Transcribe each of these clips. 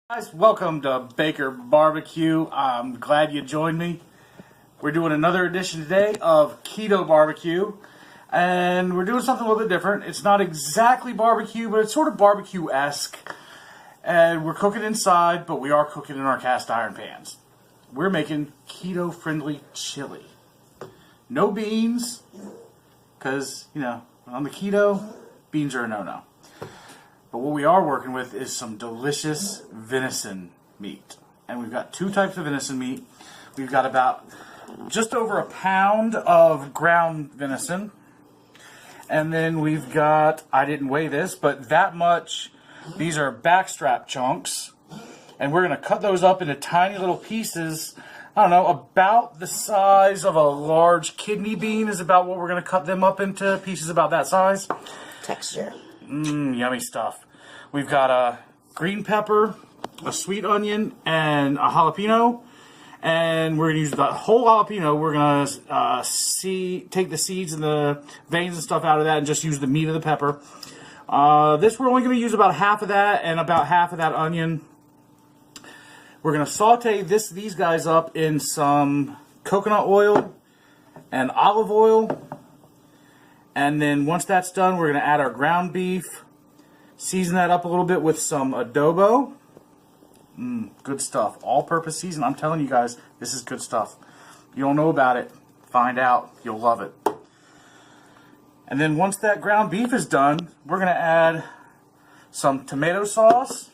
Guys, welcome to Baker Barbecue. I'm glad you joined me. We're doing another edition today of Keto Barbecue, and we're doing something a little bit different. It's not exactly barbecue, but it's sort of barbecue-esque, and we're cooking inside, but we are cooking in our cast iron pans. We're making keto-friendly chili. No beans, because, you know, on the keto, beans are a no-no. But what we are working with is some delicious venison meat. And we've got two types of venison meat. We've got about just over a pound of ground venison. And then we've got, I didn't weigh this, but that much. These are backstrap chunks. And we're going to cut those up into tiny little pieces. I don't know, about the size of a large kidney bean is about what we're going to cut them up into. Pieces about that size. Texture. Yummy stuff. We've got a green pepper, a sweet onion, and a jalapeno. And we're going to use the whole jalapeno. We're going to take the seeds and the veins and stuff out of that and just use the meat of the pepper. This we're only going to use about half of that and about half of that onion. We're going to saute these guys up in some coconut oil and olive oil. And then once that's done, we're going to add our ground beef. Season that up a little bit with some adobo. Good stuff. All-purpose season. I'm telling you guys, this is good stuff. You don't know about it, find out. You'll love it. And then once that ground beef is done, we're going to add some tomato sauce,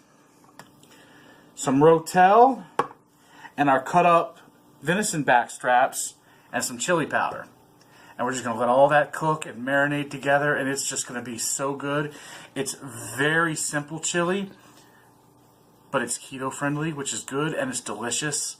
some rotel, and our cut-up venison back straps, and some chili powder. And we're just going to let all that cook and marinate together, and it's just going to be so good. It's very simple chili, but it's keto-friendly, which is good, and it's delicious.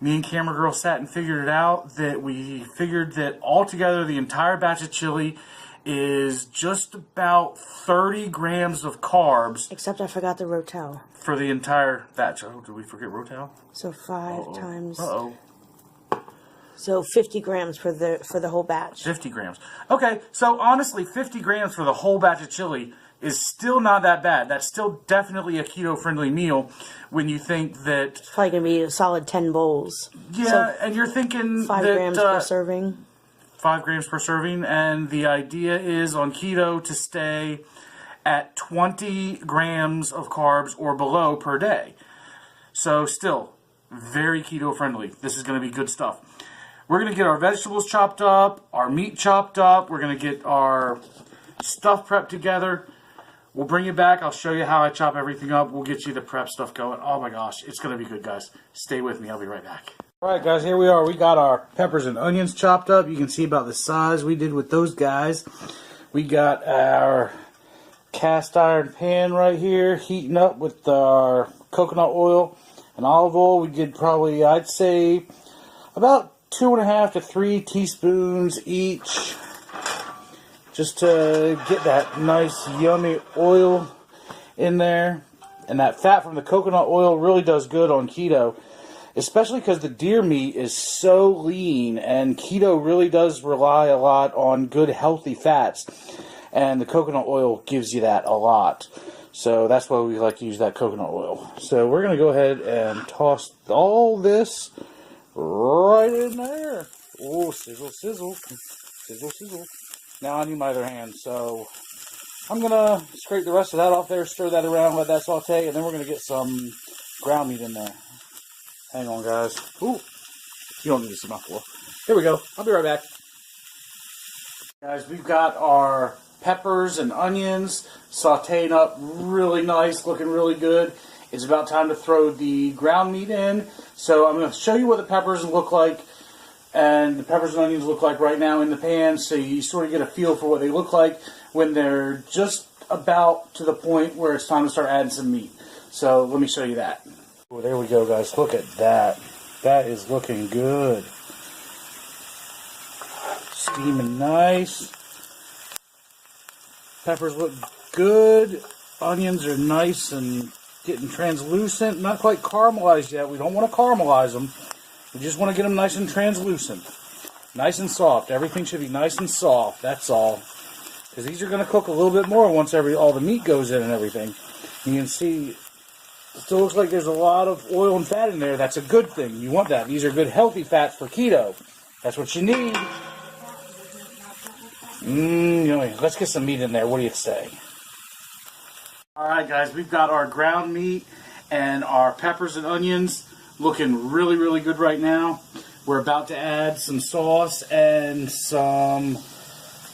Me and Camera Girl sat and figured it out, that we figured that altogether the entire batch of chili is just about 30 grams of carbs. Except I forgot the rotel. For the entire batch. Oh, did we forget rotel? So 5 times... Uh-oh. So 50 grams for the whole batch. 50 grams. Okay, so honestly, 50 grams for the whole batch of chili is still not that bad. That's still definitely a keto-friendly meal when you think that... It's probably going to be a solid 10 bowls. Yeah, so and you're thinking 5 grams per serving. 5 grams per serving, and the idea is on keto to stay at 20 grams of carbs or below per day. So still, very keto-friendly. This is going to be good stuff. We're going to get our vegetables chopped up, our meat chopped up. We're going to get our stuff prepped together. We'll bring you back. I'll show you how I chop everything up. We'll get you the prep stuff going. Oh my gosh, it's going to be good, guys. Stay with me. I'll be right back. All right, guys, here we are. We got our peppers and onions chopped up. You can see about the size we did with those guys. We got our cast iron pan right here, heating up with our coconut oil and olive oil. We did probably, I'd say, about 2.5 to 3 teaspoons each, just to get that nice yummy oil in there. And that fat from the coconut oil really does good on keto, especially because the deer meat is so lean, and keto really does rely a lot on good healthy fats, and the coconut oil gives you that a lot. So that's why we like to use that coconut oil. So we're going to go ahead and toss all this right in there. Oh, sizzle, sizzle. Sizzle, sizzle. Now I need my other hand, so I'm going to scrape the rest of that off there, stir that around, let that saute, and then we're going to get some ground meat in there. Hang on, guys. Ooh, you don't need to see my floor. Here we go. I'll be right back. Guys, we've got our peppers and onions sauteing up really nice, looking really good. It's about time to throw the ground meat in. So I'm going to show you what the peppers look like and the peppers and onions look like right now in the pan, so you sort of get a feel for what they look like when they're just about to the point where it's time to start adding some meat. So let me show you that. Oh, there we go, guys. Look at that. That is looking good. Steaming nice. Peppers look good. Onions are nice and getting translucent. Not quite caramelized yet. We don't want to caramelize them. We just want to get them nice and translucent. Nice and soft. Everything should be nice and soft. That's all. Because these are going to cook a little bit more once all the meat goes in and everything. You can see still looks like there's a lot of oil and fat in there. That's a good thing. You want that. These are good healthy fats for keto. That's what you need. Let's get some meat in there. What do you say? Alright guys, we've got our ground meat and our peppers and onions looking really, really good right now. We're about to add some sauce and some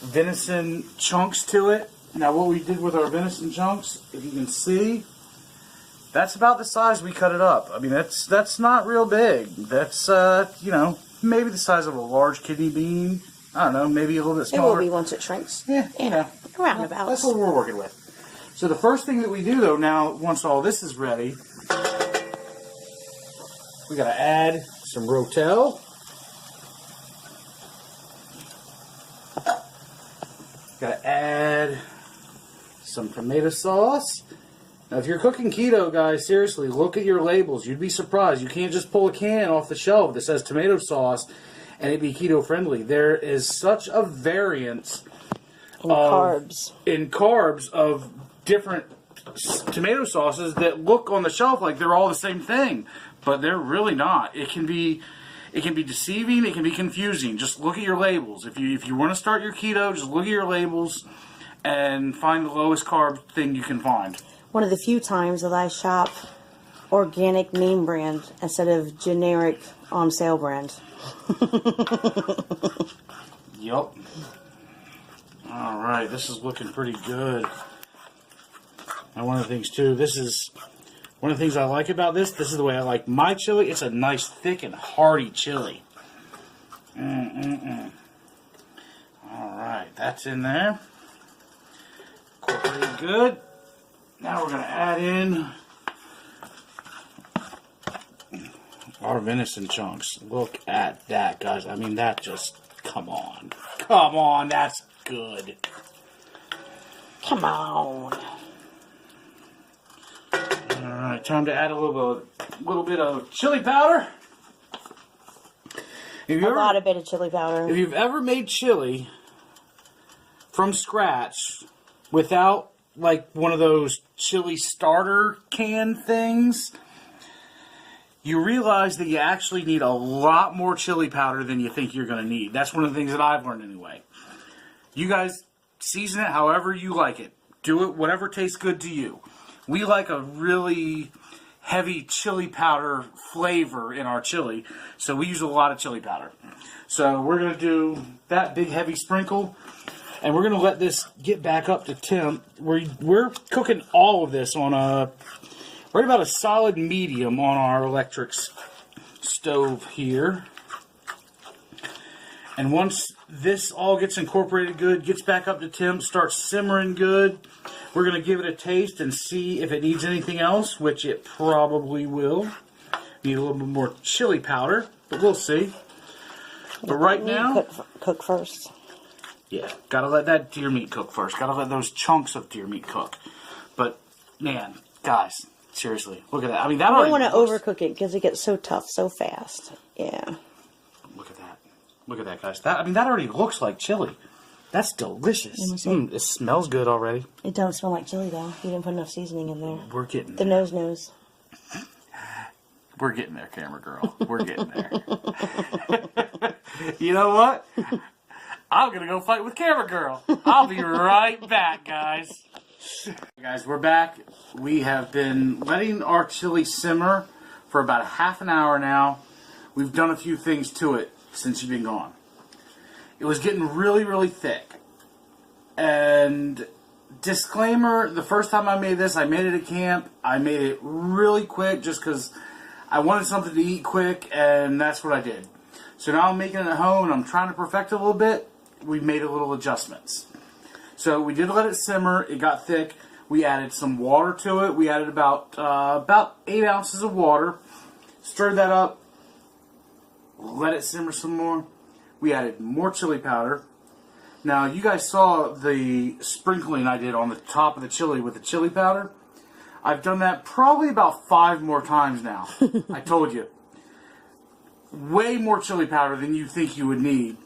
venison chunks to it. Now what we did with our venison chunks, if you can see, that's about the size we cut it up. I mean, that's not real big. That's, maybe the size of a large kidney bean. I don't know, maybe a little bit smaller. It will be once it shrinks. Yeah. Roundabout. That's what we're working with. So the first thing that we do, though, now, once all this is ready, we got to add some Rotel. Got to add some tomato sauce. Now, if you're cooking keto, guys, seriously, look at your labels. You'd be surprised. You can't just pull a can off the shelf that says tomato sauce and it be keto friendly. There is such a variance in carbs of different tomato sauces that look on the shelf like they're all the same thing, but they're really not. It can be deceiving. It can be confusing. Just look at your labels. If you want to start your keto, just look at your labels and find the lowest carb thing you can find. One of the few times that I shop organic name brand instead of generic on sale brand. Yup. All right, this is looking pretty good. And one of the things too, one of the things I like about this is the way I like my chili. It's a nice, thick, and hearty chili. All right, that's in there. Incorporated good. Now we're going to add in our venison chunks. Look at that, guys. I mean, that just, come on. Come on, that's good. Come on. Alright, time to add a little bit of chili powder. A lot of bit of chili powder. If you've ever made chili from scratch without like one of those chili starter can things, you realize that you actually need a lot more chili powder than you think you're going to need. That's one of the things that I've learned anyway. You guys season it however you like it. Do it whatever tastes good to you. We like a really heavy chili powder flavor in our chili, so we use a lot of chili powder. So we're going to do that big heavy sprinkle, and we're going to let this get back up to temp. We're cooking all of this on right about a solid medium on our electric stove here. And once this all gets incorporated good, gets back up to temp, starts simmering good, we're going to give it a taste and see if it needs anything else, which it probably will. Need a little bit more chili powder, but we'll see. But right now, cook first. Yeah, gotta let that deer meat cook first. Gotta let those chunks of deer meat cook. But man, guys, seriously, look at that. I mean, that already. I don't want to overcook it because it gets so tough so fast. Yeah. Look at that. Look at that, guys. That already looks like chili. That's delicious. It smells good already. It don't smell like chili though. You didn't put enough seasoning in there. We're getting there. The nose knows. We're getting there, camera girl. We're getting there. You know what? I'm going to go fight with camera girl. I'll be right back, guys. Guys, we're back. We have been letting our chili simmer for about a half an hour now. We've done a few things to it since you've been gone. It was getting really, really thick. And disclaimer, the first time I made this, I made it at camp. I made it really quick just because I wanted something to eat quick, and that's what I did. So now I'm making it at home, and I'm trying to perfect it a little bit. We made a little adjustments. So we did let it simmer. It got thick. We added some water to it. We added about 8 ounces of water. Stirred that up. Let it simmer some more. We added more chili powder. Now, you guys saw the sprinkling I did on the top of the chili with the chili powder. I've done that probably about 5 more times now. I told you. Way more chili powder than you think you would need.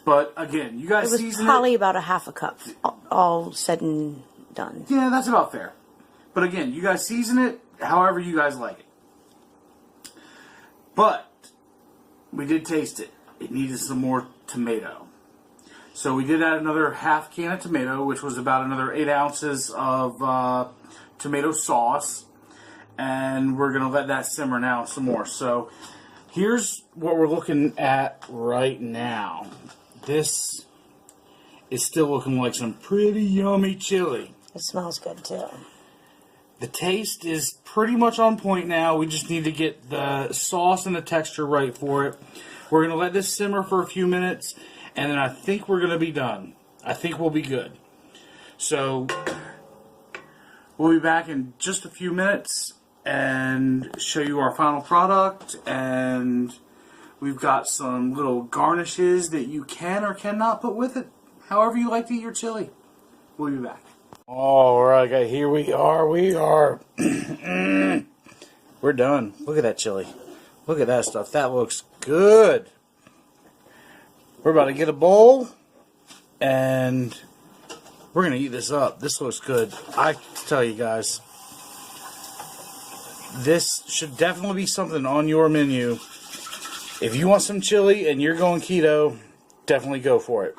But, again, you guys season it. It was probably about a half a cup, all said and done. Yeah, that's about fair. But, again, you guys season it however you guys like it. But we did taste it. It needed some more tomato. So we did add another half can of tomato, which was about another 8 ounces of tomato sauce. And we're going to let that simmer now some more. So here's what we're looking at right now. This is still looking like some pretty yummy chili. It smells good too. The taste is pretty much on point now. We just need to get the sauce and the texture right for it. We're going to let this simmer for a few minutes, and then I think we're going to be done. I think we'll be good. So we'll be back in just a few minutes and show you our final product. And we've got some little garnishes that you can or cannot put with it, however you like to eat your chili. We'll be back. All right, guys, here we are. We're done. Look at that chili. Look at that stuff. That looks good. We're about to get a bowl, and we're going to eat this up. This looks good. I tell you guys, this should definitely be something on your menu. If you want some chili and you're going keto, definitely go for it.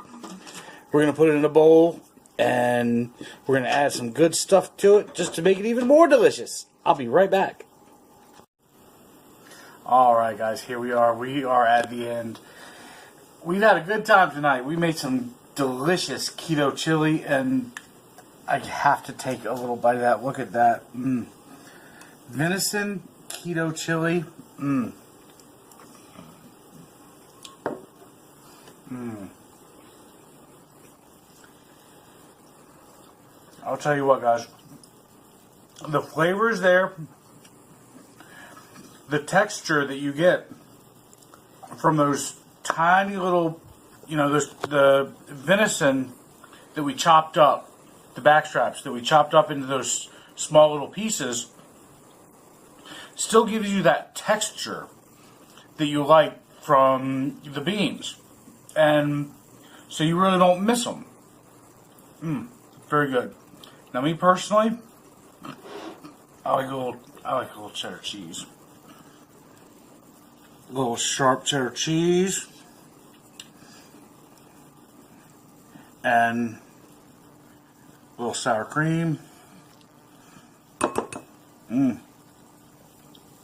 We're going to put it in a bowl, and we're going to add some good stuff to it just to make it even more delicious. I'll be right back. Alright guys, here we are. We are at the end. We've had a good time tonight. We made some delicious keto chili, and I have to take a little bite of that. Look at that. Venison keto chili. I'll tell you what, guys. The flavor is there. The texture that you get from those tiny little, the venison that we chopped up, the backstraps that we chopped up into those small little pieces, still gives you that texture that you like from the beans. And so you really don't miss them. Very good. Now, me personally, I like a little cheddar cheese. A little sharp cheddar cheese. And a little sour cream.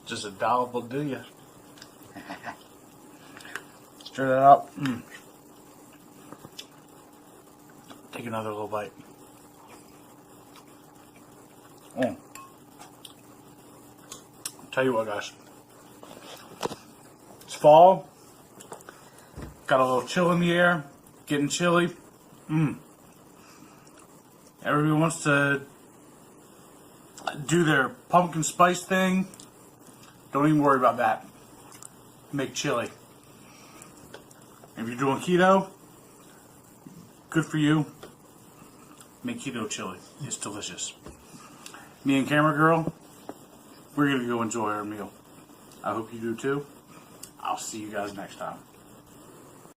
Just a dollop will do ya. Stir that up. Take another little bite. Tell you what, guys. It's fall. Got a little chill in the air. Getting chilly. Everybody wants to do their pumpkin spice thing. Don't even worry about that. Make chili. If you're doing keto, good for you. Make keto chili. It's delicious. Me and Camera Girl, we're going to go enjoy our meal. I hope you do too. I'll see you guys next time.